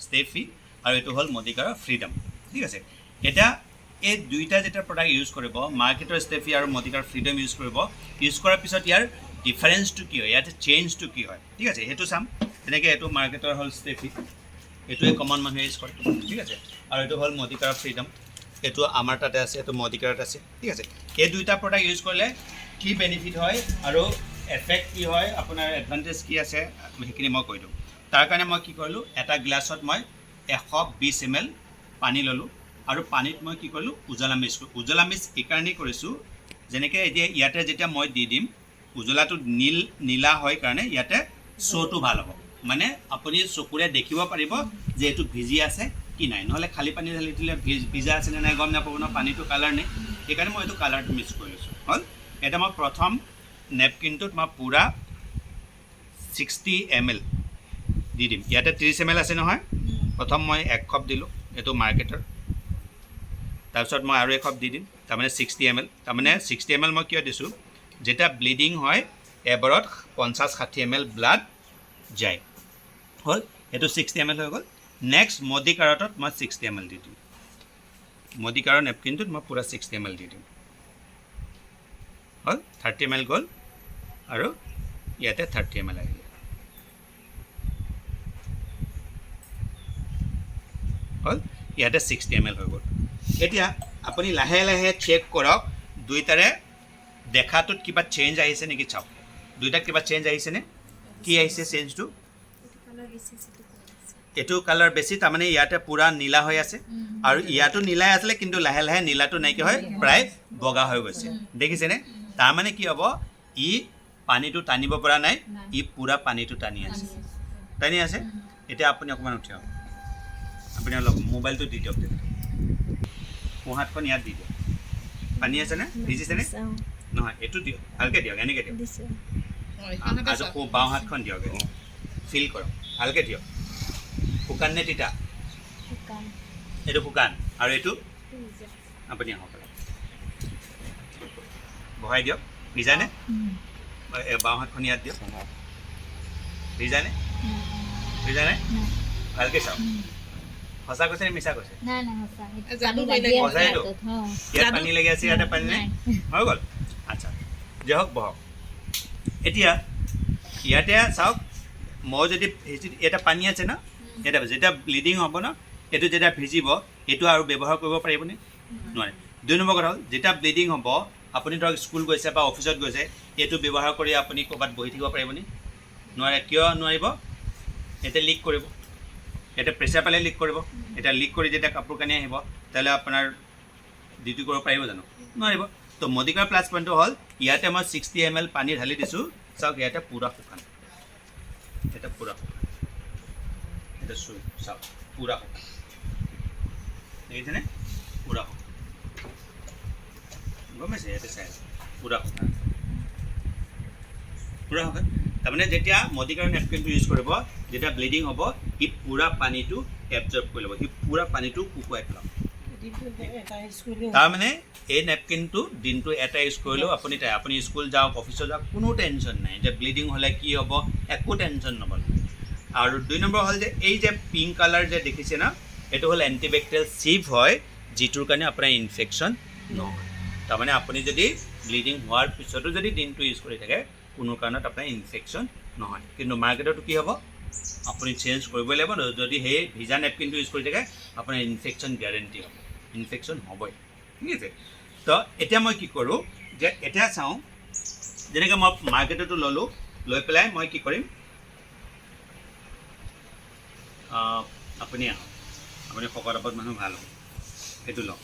Steffi আৰু এইটো হ'ল মডিকাৰৰ ফ্ৰীডম ঠিক আছে এটা এই দুইটা যেটা প্ৰডাক্ট ইউজ কৰিব মাৰ্কেটৰ ষ্টেফি আৰু মডিকাৰ ফ্ৰীডম ইউজ কৰিব ইউজ কৰাৰ পিছত ইয়াৰ ডিফাৰেঞ্চটো কি হয় ইয়াতে চেঞ্জটো কি হয় ঠিক আছে সেইটো চাম যেনেকৈ এইটো মাৰ্কেটৰ হ'ল ষ্টেফি এইটোৱে কমন মানুহে ইউজ কৰে ঠিক আছে আৰু এইটো হ'ল মডিকাৰৰ ফ্ৰীডম এইটো আমাৰ তাতে আছে এইটো মডিকাৰত আছে ঠিক আছে এই দুইটা প্ৰডাক্ট ইউজ কৰিলে কি বেনিফিট হয় আৰু এফেক্ট কি হয় আপোনাৰ এডভান্টেজ কি আছে সেইখিনি মই কৈ দিওঁ তাৰ কাৰণে মই কি কৰিলোঁ এটা গ্লাছত মই 120 ml পানী ল'লোঁ আৰু পানীত মই কি কৰিলোঁ উজলা মিক্স এইকাৰণেই কৰিছোঁ যেনেকৈ এতিয়া ইয়াতে যেতিয়া মই দি দিম উজলাটো নীলা হয় কাৰণে ইয়াতে শ্ব'টো ভাল হ'ব মানে আপুনি চকুৰে দেখিব পাৰিব যে এইটো ভিজি আছে কি নাই নহ'লে খালী পানী ঢালি দিলে ভিজা আছে নে নাই গম নাপাব ন পানীটো কালাৰ নাই সেইকাৰণে মই এইটো কালাৰটো মিক্স কৰি লৈছোঁ হ'ল এটা মই প্ৰথম নেপকিনটোত মই পূৰা 60 ml দি দিম ইয়াতে 30 ml আছে নহয় প্ৰথম মই 1 কাপ দিলোঁ এইটো মাৰ্কেটৰ তাৰপিছত মই আৰু 1 কাপ দি দিম তাৰমানে 60 ml তাৰমানে 60 ml মই কিয় দিছোঁ যেতিয়া ব্লিডিং হয় এবাৰত 50-60 ml ব্লাড যায় হ'ল এইটো 60 ml হৈ গ'ল নেক্সট মডিকাৰতত মই 60 ml দি দিম মডিকাৰৰ নেপকিনটোত মই পূৰা 60 ml দি দিম হ'ল 30 ml গ'ল আৰু ইয়াতে 30 ml আহিলে হ'ল ইয়াতে 60 ml হৈ গ'ল এতিয়া আপুনি লাহে লাহে চেক কৰক দুইটাৰে দেখাটোত কিবা চেঞ্জ আহিছে নেকি চাওক দুইটা কিবা চেঞ্জ আহিছেনে কি আহিছে চেঞ্জটো এইটো কালাৰ বেছি তাৰমানে ইয়াতে পূৰা নীলা হৈ আছে আৰু ইয়াতো নীলাই আছিলে কিন্তু লাহে লাহে নীলাটো নাইকিয়া হয় প্ৰায় বগা হৈ গৈছে দেখিছেনে তাৰমানে কি হ'ব ই পানীটো টানিব পৰা নাই ই পূৰা পানীটো টানি আছে এতিয়া আপুনি অকণমান উঠি আহক আপুনি অলপ মোবাইলটো দি দিয়ক সোঁহাতখন ইয়াত দি দিয়ক পানী আছেনে ভিজিছেনে নহয় এইটো দিয়ক ভালকৈ দিয়ক এনেকৈ দিয়ক আৰু বাওঁ হাতখন দিয়ক ফিল কৰক ভালকৈ দিয়ক শুকান নে তিতা এইটো শুকান আৰু এইটো আপুনি আহক বহাই দিয়ক ভিজানে বাওঁ হাতখন ইয়াত দিয়ক ভিজানে ভালকৈ চাওক সঁচা কৈছে নে মিছা কৈছে সঁচাইতো ইয়াত পানী লাগি আছে ইয়াতে পানী নাই হৈ গ'ল আচ্ছা যে হওক বহক এতিয়া ইয়াতে চাওক মই যদি এটা পানী আছে ন এটা যেতিয়া ব্লিডিং হ'ব ন এইটো যেতিয়া ভিজিব এইটো আৰু ব্যৱহাৰ কৰিব পাৰিবনে নোৱাৰে 2 নম্বৰ কথা হ'ল যেতিয়া ব্লিডিং হ'ব আপুনি ধৰক স্কুল গৈছে বা অফিচত গৈছে এইটো ব্যৱহাৰ কৰি আপুনি ক'ৰবাত বহি থাকিব পাৰিবনে নোৱাৰে কিয় নোৱাৰিব এতিয়া লিক কৰিব এটা প্ৰেছাৰ পালে লিক কৰিব এটা লিক কৰি যেতিয়া কাপোৰ কানি আহিব তেতিয়াহ'লে আপোনাৰ ডিউটি কৰিব পাৰিব জানো নোৱাৰিব তো মডিকাৰ প্লাছ পইণ্টটো হ'ল ইয়াতে মই 60 ml পানী ঢালি দিছোঁ চাওক ইয়াতে পূৰা শুকান এটা পূৰা শুকান এটা চাওক পূৰা শুকান দেখিছেনে পূৰা শুকান গম পাইছে ইয়াতে চাই পূৰা শুকান তাৰমানে যেতিয়া মডিকাৰ নেপকিনটো ইউজ কৰিব যেতিয়া ব্লিডিং হ'ব ই পূৰা পানীটো এবজৰ্ব কৰি ল'ব সি পূৰা পানীটো শুকুৱাই পেলাব তাৰমানে এই নেপকিনটো দিনটো এটা ইউজ কৰিলেও আপুনি স্কুল যাওক অফিচত যাওক কোনো টেনশ্যন নাই যে ব্লিডিং হ'লে কি হ'ব একো টেনশ্যন নল'ব আৰু 2 নম্বৰ হ'ল যে এই যে পিংক কালাৰ যে দেখিছে ন এইটো হ'ল এণ্টিবেক্টেৰিয়েল চিভ হয় যিটোৰ কাৰণে আপোনাৰ ইনফেকশ্যন নহয় তাৰমানে আপুনি যদি ব্লিডিং হোৱাৰ পিছতো যদি দিনটো ইউজ কৰি থাকে কোনো কাৰণত আপোনাৰ ইনফেকশ্যন নহয় কিন্তু মাৰ্কেটতো কি হ'ব আপুনি চেঞ্জ কৰিবই লাগিব যদি সেই ভিজা নেপকিনটো ইউজ কৰি থাকে আপোনাৰ ইনফেকশ্যন গেৰেণ্টি হ'ব ইনফেকশ্যন হ'বই ঠিক আছে তো এতিয়া মই কি কৰোঁ যে এতিয়া চাওঁ যেনেকৈ মই মাৰ্কেটতো ল'লোঁ লৈ পেলাই মই কি কৰিম আপুনি আহক আপুনি শকত আপত মানুহ ভাল হ'ব এইটো লওক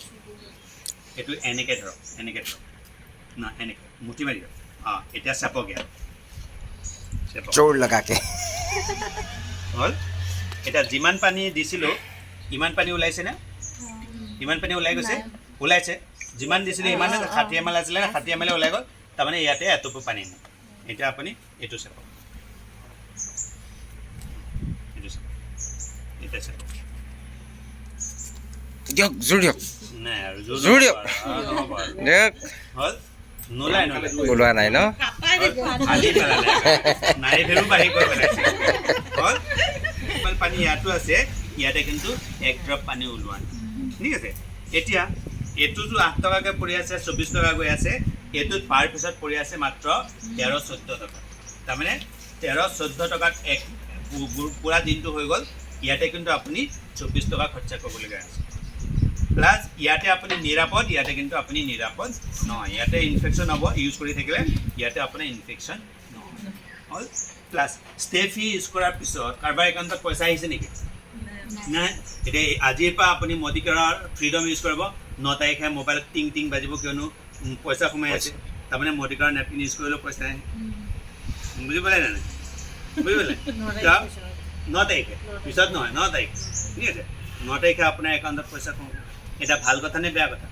এইটো এনেকৈ ধৰক না এনেকৈ মুঠি মাৰি দিয়ক এতিয়া চেপক জোৰ লগাকে হ'ল এতিয়া যিমান পানী দিছিলোঁ ইমান পানী ওলাইছেনে ইমান পানী ওলাই গৈছে ওলাইছে যিমান দিছিলোঁ ইমানে 60 ml আছিলে 60 ml ওলাই গ'ল তাৰমানে ইয়াতে এটোপো পানী নাই এতিয়া আপুনি এইটো চেপক এতিয়া চেপক দিয়ক জোৰ দিয়ক নাই আৰু জোৰ দিয়ক হ'ল নোলাই ওলোৱা নাই ন আলি পেলালে নাৰী ফেৰো বাঢ়ি গৈ পেলাইছে হ'ল পানী ইয়াতো আছে ইয়াতে কিন্তু 1 ড্ৰপ পানী ওলোৱা নাই ঠিক আছে এতিয়া এটোটো 8 টকাকৈ পৰি আছে 24 টকা গৈ আছে এটোত পাৰ পিছত পৰি আছে মাত্ৰ 13-14 টকা তাৰমানে 13-14 টকাত এক পুৰা দিনটো হৈ গ'ল ইয়াতে কিন্তু আপুনি 24 টকা খৰচা কৰিবলগীয়া আছে প্লাস ইয়াতে আপুনি নিৰাপদ ইয়াতে কিন্তু আপুনি নিৰাপদ নহয় ইয়াতে ইনফেকশন হ'ব ইউজ কৰি থাকিলে ইয়াতে আপোনাৰ ইনফেকশন নহয় অল প্লাস ষ্টে ফি ইউজ কৰাৰ পিছত কাৰোবাৰ একাউণ্টত পইচা আহিছে নেকি নাই এতিয়া আজিৰ পৰা আপুনি মডিকেয়াৰৰ ফ্ৰীডম ইউজ কৰিব 9 তাৰিখে মোবাইলত টিং টিং বাজিব কিয়নো পইচা সোমাই আছে তাৰমানে মডিকেয়াৰৰ নেপকিন ইউজ কৰিলে পইচা আহে বুজি পালে নাই বুজি পালে 9 তাৰিখে পিছত নহয় 9 তাৰিখ ঠিক আছে 9 তাৰিখে আপোনাৰ একাউণ্টত পইচা সোমাব এটা ভাল কথা নে বেয়া কথা